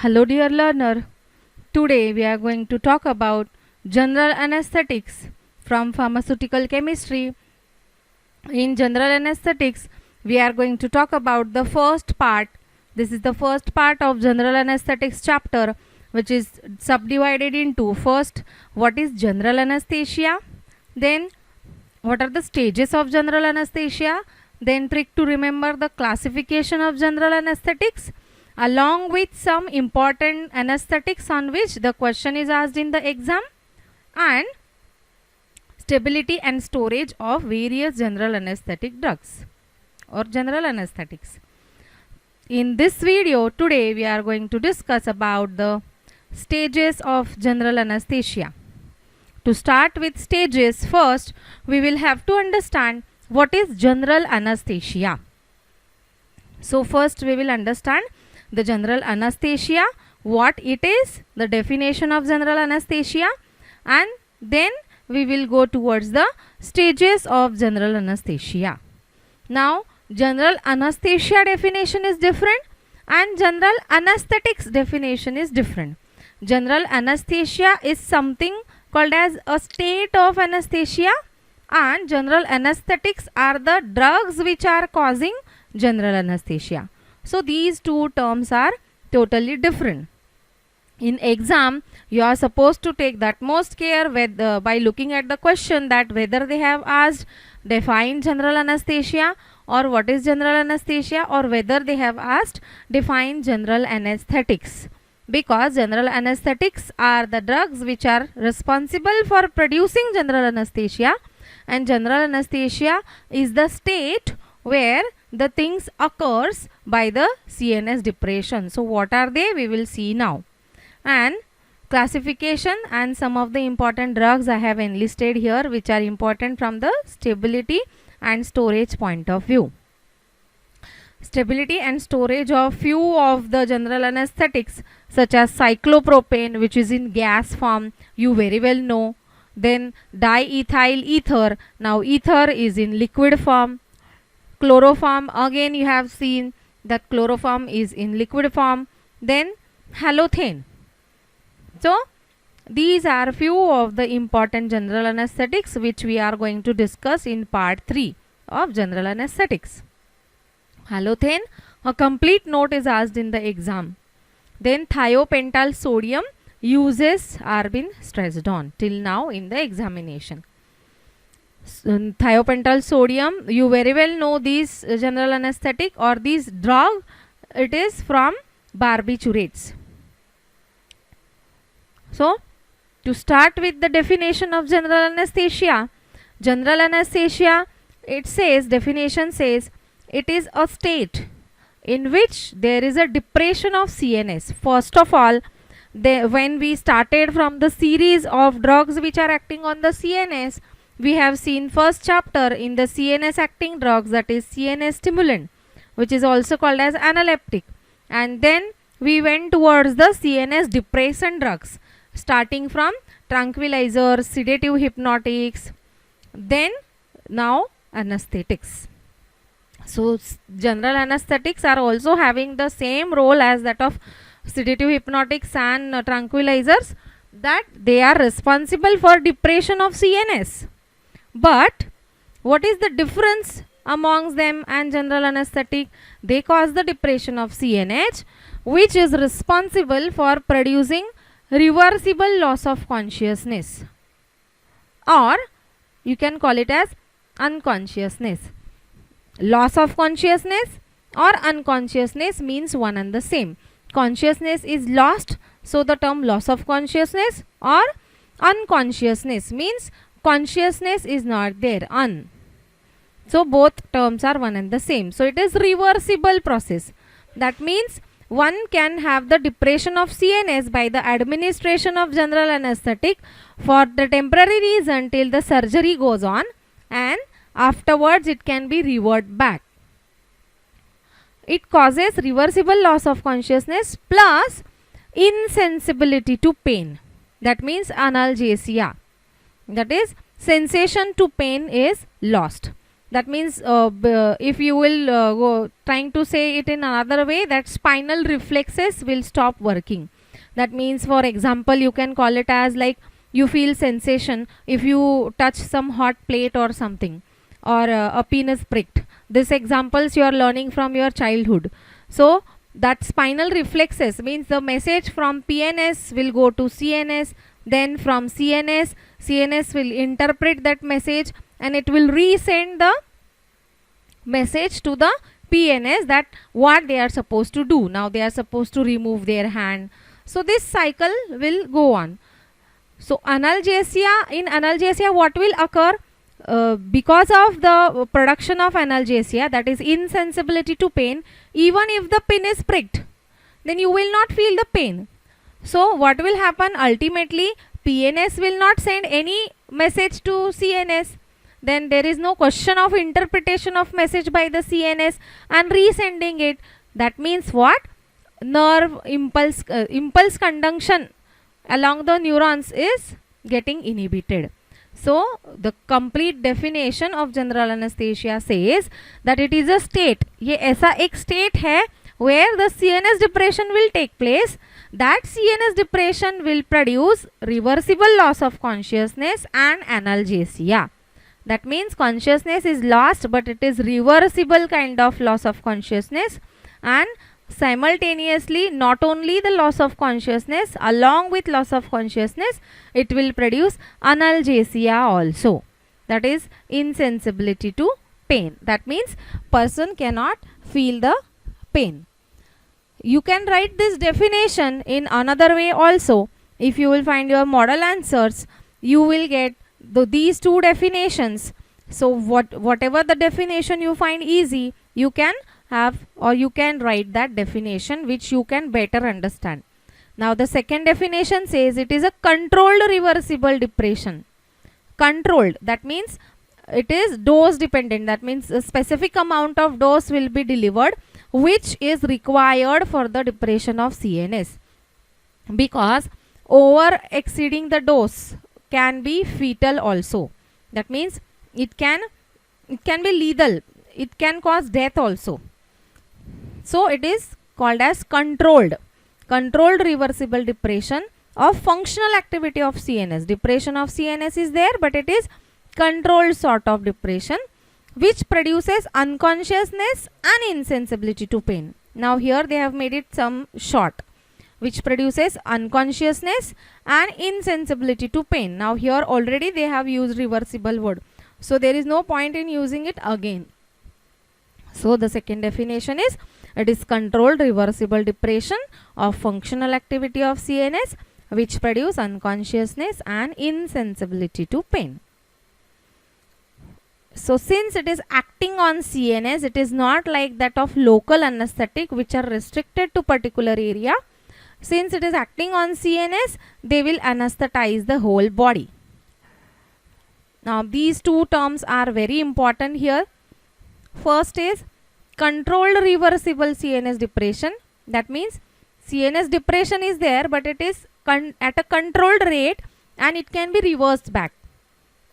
Hello dear learner, today we are going to talk about general anesthetics from pharmaceutical chemistry. In general anesthetics, we are going to talk about the first part. This is the first part of general anesthetics chapter, which is subdivided into first, what is general anesthesia, then what are the stages of general anesthesia, then trick to remember the classification of general anesthetics, along with some important anesthetics on which the question is asked in the exam, and stability and storage of various general anesthetic drugs or general anesthetics. In this video today we are going to discuss about the stages of general anesthesia. To start with stages, first we will have to understand what is general anesthesia. So first we will understand the general anesthesia, what it is, the definition of general anesthesia, and then we will go towards the stages of general anesthesia. Now general anesthesia definition is different and general anesthetics definition is different. General anesthesia is something called as a state of anesthesia, and general anesthetics are the drugs which are causing general anesthesia. So these two terms are totally different. In exam, you are supposed to take the utmost care by looking at the question that whether they have asked define general anesthesia or what is general anesthesia, or whether they have asked define general anesthetics, because general anesthetics are the drugs which are responsible for producing general anesthesia, and general anesthesia is the state where the things occurs by the CNS depression. So what are they? We will see now. And classification and some of the important drugs I have enlisted here which are important from the stability and storage point of view. Stability and storage of few of the general anesthetics such as cyclopropane, which is in gas form, you very well know. Then diethyl ether, now ether is in liquid form. Chloroform, again you have seen that chloroform is in liquid form. Then halothane. So these are few of the important general anesthetics which we are going to discuss in part 3 of general anesthetics. Halothane, a complete note is asked in the exam. Then thiopental sodium, uses are been stressed on till now in the examination. Thiopental sodium, you very well know these general anesthetic or these drug, it is from barbiturates. So to start with the definition of general anesthesia, it says, definition says, it is a state in which there is a depression of CNS. First of all, when we started from the series of drugs which are acting on the CNS, we have seen first chapter in the CNS acting drugs, that is CNS stimulant, which is also called as analeptic, and then we went towards the CNS depressant drugs, starting from tranquilizers, sedative hypnotics, then now anesthetics. So general anesthetics are also having the same role as that of sedative hypnotics and tranquilizers, that they are responsible for depression of CNS. But what is the difference amongst them and general anesthetic? They cause the depression of CNS, which is responsible for producing reversible loss of consciousness, or you can call it as unconsciousness. Loss of consciousness or unconsciousness means one and the same. Consciousness is lost, so the term loss of consciousness, or unconsciousness means consciousness is not there, so both terms are one and the same. So it is reversible process. That means one can have the depression of CNS by the administration of general anesthetic for the temporary reason till the surgery goes on, and afterwards it can be revert back. It causes reversible loss of consciousness plus insensibility to pain. That means analgesia. That is, sensation to pain is lost. That means if you will go trying to say it in another way, that spinal reflexes will stop working. That means, for example, you can call it as like you feel sensation if you touch some hot plate or something, or a penis pricked. This examples you are learning from your childhood. So that spinal reflexes means the message from PNS will go to CNS, then from CNS will interpret that message and it will resend the message to the PNS that what they are supposed to do. Now they are supposed to remove their hand. So this cycle will go on. So analgesia, in analgesia what will occur? Because of the production of analgesia, that is insensibility to pain, even if the pin is pricked, then you will not feel the pain. So what will happen ultimately? PNS will not send any message to CNS. Then there is no question of interpretation of message by the CNS and resending it. That means what? Nerve impulse conduction along the neurons is getting inhibited. So the complete definition of general anesthesia says that it is a state. ये ऐसा एक state है where the CNS depression will take place. That CNS depression will produce reversible loss of consciousness and analgesia. That means consciousness is lost, but it is reversible kind of loss of consciousness, and simultaneously not only the loss of consciousness, along with loss of consciousness it will produce analgesia also, that is insensibility to pain. That means person cannot feel the pain. You can write this definition in another way also. If you will find your model answers, you will get these two definitions. So whatever the definition you find easy, you can have, or you can write that definition which you can better understand. Now the second definition says it is a controlled reversible depression. Controlled, that means it is dose dependent. That means a specific amount of dose will be delivered which is required for the depression of CNS, because over exceeding the dose can be fatal also. That means it can be lethal, it can cause death also. So it is called as controlled reversible depression of functional activity of CNS. Depression of CNS is there, but it is controlled sort of depression which produces unconsciousness and insensibility to pain. Now here they have made it some short, which produces unconsciousness and insensibility to pain. Now here already they have used reversible word, so there is no point in using it again. So the second definition is it is controlled reversible depression of functional activity of CNS which produce unconsciousness and insensibility to pain. So since it is acting on CNS, it is not like that of local anesthetic which are restricted to particular area. Since it is acting on CNS, they will anesthetize the whole body. Now these two terms are very important here. First is controlled reversible CNS depression. That means CNS depression is there, but it is at a controlled rate and it can be reversed back.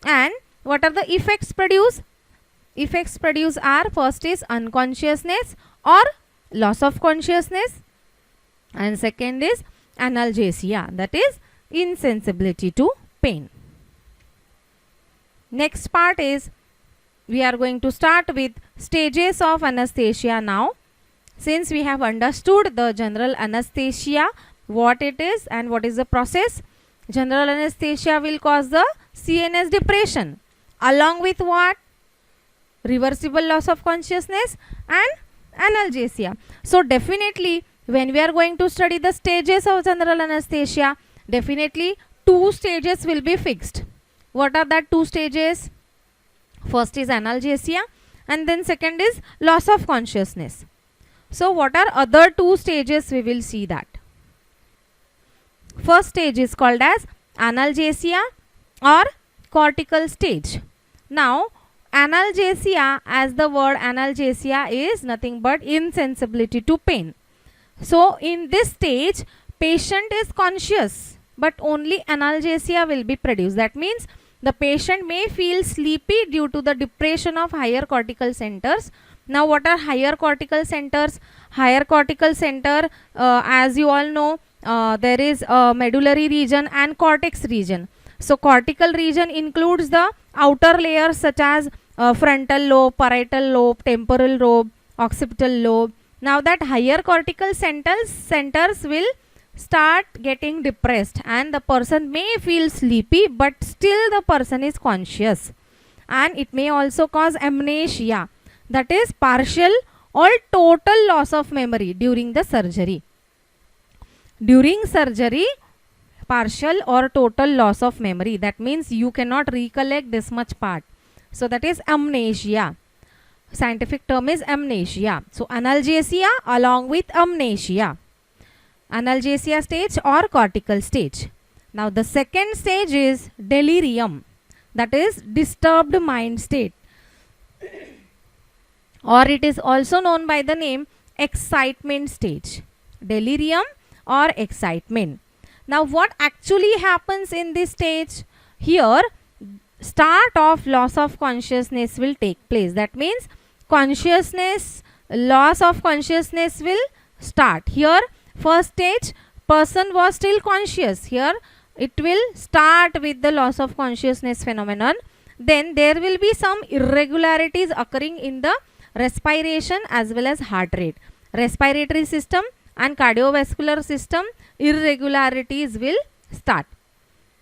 And what are the effects produced? Effects produced are, first is unconsciousness or loss of consciousness, and second is analgesia, that is insensibility to pain. Next part is we are going to start with stages of anesthesia now. Since we have understood the general anesthesia, what it is and what is the process, general anesthesia will cause the CNS depression along with what? Reversible loss of consciousness and analgesia. So definitely when we are going to study the stages of general anesthesia, definitely two stages will be fixed. What are that two stages? First is analgesia and then second is loss of consciousness. So what are other two stages? We will see that. First stage is called as analgesia or cortical stage. Now analgesia, as the word analgesia is nothing but insensibility to pain. So in this stage patient is conscious but only analgesia will be produced. That means The patient may feel sleepy due to the depression of higher cortical centers. Now, what are higher cortical centers? Higher cortical center, as you all know, there is a medullary region and cortex region. So, cortical region includes the outer layers such as frontal lobe, parietal lobe, temporal lobe, occipital lobe. Now, that higher cortical centers will start getting depressed and the person may feel sleepy, but still the person is conscious, and it may also cause amnesia, that is partial or total loss of memory during the surgery. During surgery, partial or total loss of memory, that means you cannot recollect this much part. So that is amnesia. Scientific term is amnesia. So analgesia along with amnesia. Analgesia stage or cortical stage. Now the second stage is delirium, that is disturbed mind state, or it is also known by the name excitement stage. Delirium or excitement. Now what actually happens in this stage? Here start of loss of consciousness will take place. That means loss of consciousness will start. Here first stage, person was still conscious. Here it will start with the loss of consciousness phenomenon. Then there will be some irregularities occurring in the respiration as well as heart rate. Respiratory system and cardiovascular system irregularities will start.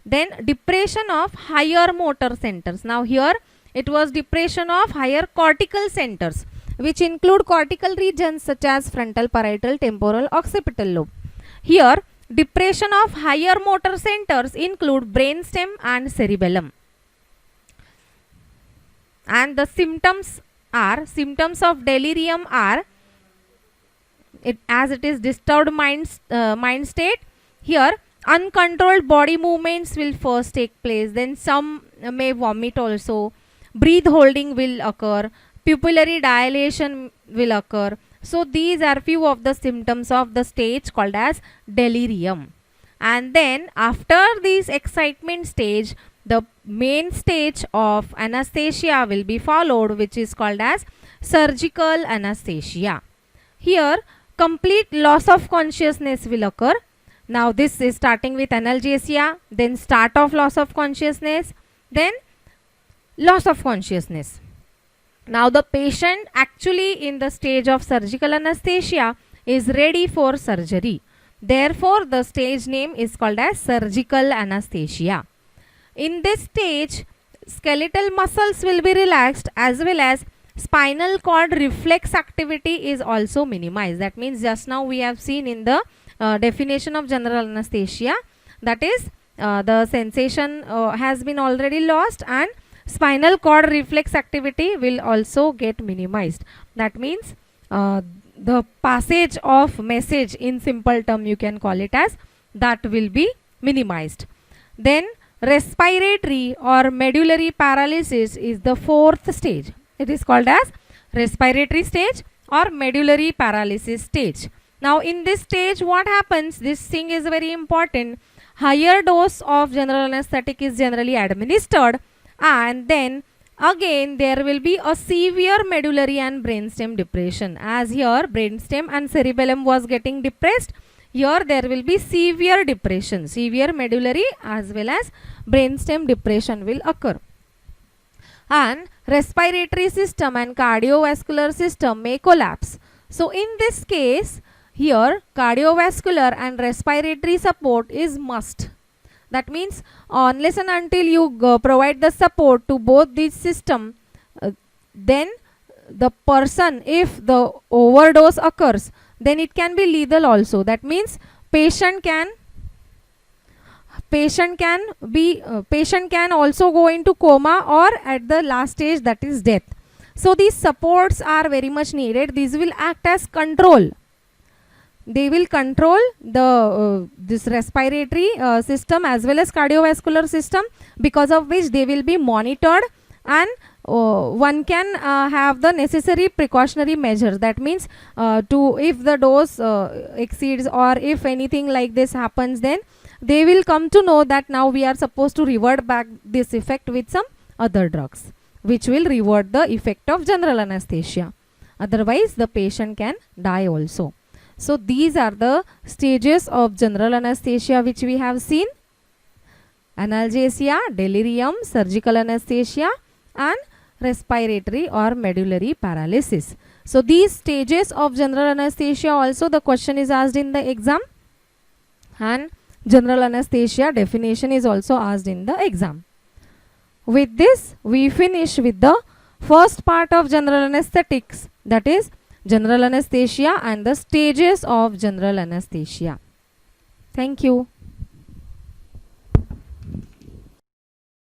Then depression of higher motor centers. Now here it was depression of higher cortical centers, which include cortical regions such as frontal, parietal, temporal, occipital lobe. Here depression of higher motor centers include brainstem and cerebellum. And the symptoms of delirium are, as it is disturbed mind state. Here uncontrolled body movements will first take place, then some may vomit also, breath holding will occur, pupillary dilation will occur. So these are few of the symptoms of the stage called as delirium. And then after this excitement stage, the main stage of anesthesia will be followed, which is called as surgical anesthesia. Here complete loss of consciousness will occur. Now this is starting with analgesia, then start of loss of consciousness, then loss of consciousness. Now the patient actually in the stage of surgical anesthesia is ready for surgery. Therefore the stage name is called as surgical anesthesia. In this stage, skeletal muscles will be relaxed as well as spinal cord reflex activity is also minimized. That means just now we have seen in the definition of general anesthesia, that is the sensation has been already lost and spinal cord reflex activity will also get minimized. That means the passage of message, in simple term you can call it as, that will be minimized. Then respiratory or medullary paralysis is the fourth stage. It is called as respiratory stage or medullary paralysis stage. Now in this stage what happens, this thing is very important. Higher dose of general anesthetic is generally administered, and then again there will be a severe medullary and brainstem depression. As here brainstem and cerebellum was getting depressed, here there will be severe depression, severe medullary as well as brainstem depression will occur. And respiratory system and cardiovascular system may collapse. So in this case, here cardiovascular and respiratory support is must. That means unless and until you provide the support to both these systems, then the person, if the overdose occurs, then it can be lethal also. That means patient can also go into coma or at the last stage, that is death. So these supports are very much needed. These will act as control. They will control the this respiratory system as well as cardiovascular system, because of which they will be monitored, and one can have the necessary precautionary measures. That means if the dose exceeds or if anything like this happens, then they will come to know that now we are supposed to revert back this effect with some other drugs, which will revert the effect of general anesthesia. Otherwise, the patient can die also. So these are the stages of general anesthesia which we have seen: analgesia, delirium, surgical anesthesia, and respiratory or medullary paralysis. So these stages of general anesthesia also the question is asked in the exam, and general anesthesia definition is also asked in the exam. With this, we finish with the first part of general anesthetics, that is general anesthesia and the stages of general anesthesia. Thank you.